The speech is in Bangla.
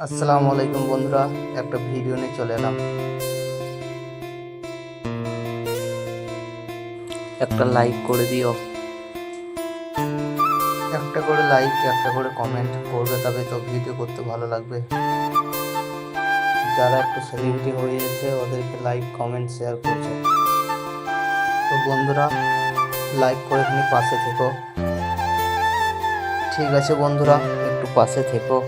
আসসালামু আলাইকুম বন্ধুরা, একটা ভিডিও নিয়ে চলে এলাম। একটা লাইক করে দিও, একটা করে লাইক, একটা করে কমেন্ট করবে, তবে তো ভিডিও করতে ভালো লাগবে। যারা একটু সেলিব্রিটি হয়ে গেছে ওদেরকে লাইক কমেন্ট শেয়ার করছে। তো বন্ধুরা, লাইক করে এখানে পাশে থেকো। ঠিক আছে বন্ধুরা, একটু পাশে থেকো।